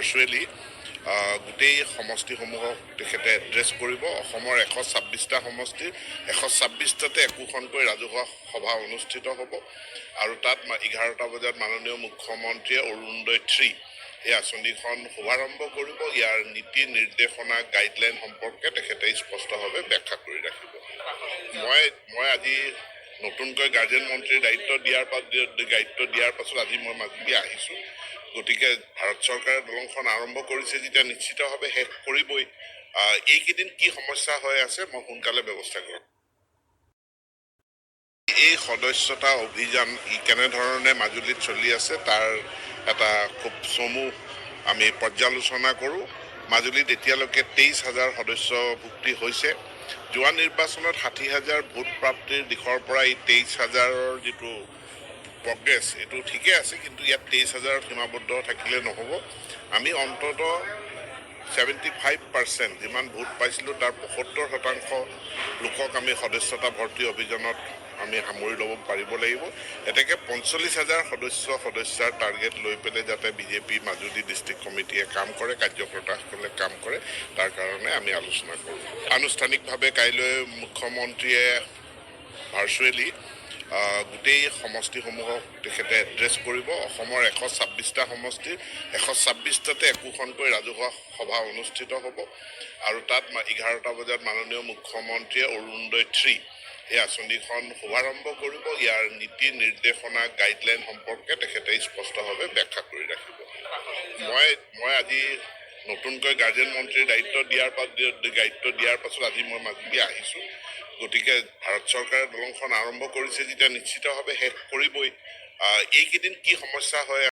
Virtually গোটেই সমষ্টিসমূহক তেখেতে address কৰিব। অসমৰ 126টা সমষ্টিৰ 126টাতে একোখনকৈ ৰাজহুৱা সভা অনুষ্ঠিত হ'ব আৰু তাত 11টা বজাত মাননীয় মুখ্যমন্ত্ৰীয়ে অৰুণোদয় 3 এই আঁচনিখন শুভাৰম্ভ কৰিব। ইয়াৰ নীতি নিৰ্দেশনা গাইডলাইন সম্পৰ্কে তেখেতে স্পষ্টভাৱে ব্যাখ্যা কৰি ৰাখিব। মই আজি নতুনকৈ গাৰ্জেন মন্ত্ৰীৰ দায়িত্ব দিয়াৰ পাছত আজি মই মাজুলী আহিছোঁ। গতিকে ভাৰত চৰকাৰে দলংখন আৰম্ভ কৰিছে যেতিয়া নিশ্চিতভাৱে শেষ কৰিবই। এইকেইদিন কি সমস্যা হৈ আছে মই সোনকালে ব্যৱস্থা কৰিম। এই সদস্যতা অভিযান কেনেধৰণে মাজুলীত চলি আছে তাৰ এটা খুব চমু আমি পৰ্যালোচনা কৰোঁ। মাজুলীত এতিয়ালৈকে 23,000 সদস্যভুক্তি হৈছে। যোৱা নিৰ্বাচনত 60,000 ভোট প্ৰাপ্তিৰ দিশৰ পৰা এই 23,000ৰ যিটো প্ৰগ্ৰেছ এইটো ঠিকে আছে, কিন্তু ইয়াত 23,000 সীমাবদ্ধ থাকিলে নহ'ব। আমি অন্ততঃ 75% যিমান ভোট পাইছিলোঁ তাৰ 75% লোকক আমি সদস্যতা ভৰ্তি অভিযানত আমি সামৰি ল'ব পাৰিব লাগিব। এতেকে 45,000 সদস্যাৰ টাৰ্গেট লৈ পেলাই যাতে বিজেপি মাজুলী ডিষ্ট্ৰিক্ট কমিটিয়ে কাম কৰে, কাৰ্যকৰ্তাসকলে কাম কৰে, তাৰ কাৰণে আমি আলোচনা কৰোঁ। আনুষ্ঠানিকভাৱে কাইলৈ মুখ্যমন্ত্ৰীয়ে ভাৰ্চুৱেলি গোটেই সমষ্টিসমূহক তেখেতে এড্ৰেছ কৰিব। অসমৰ 126টা সমষ্টিৰ 126টাতে একোখনকৈ ৰাজহুৱা সভা অনুষ্ঠিত হ'ব আৰু তাত 11টা বজাত মাননীয় মুখ্যমন্ত্ৰীয়ে অৰুণোদয় 3 এই আঁচনিখন শুভাৰম্ভ কৰিব। ইয়াৰ নীতি নিৰ্দেশনা গাইডলাইন সম্পৰ্কে তেখেতে স্পষ্টভাৱে ব্যাখ্যা কৰি ৰাখিব। মই আজি নতুনকৈ গাৰ্জেন মন্ত্ৰীৰ দায়িত্ব দিয়াৰ পাছত আজি মই মাজুলী আহিছোঁ। গতিকে ভাৰত চৰকাৰে দলংখন আৰম্ভ কৰিছে যেতিয়া নিশ্চিতভাৱে শেষ কৰিবই। এইকেইদিন কি সমস্যা হৈ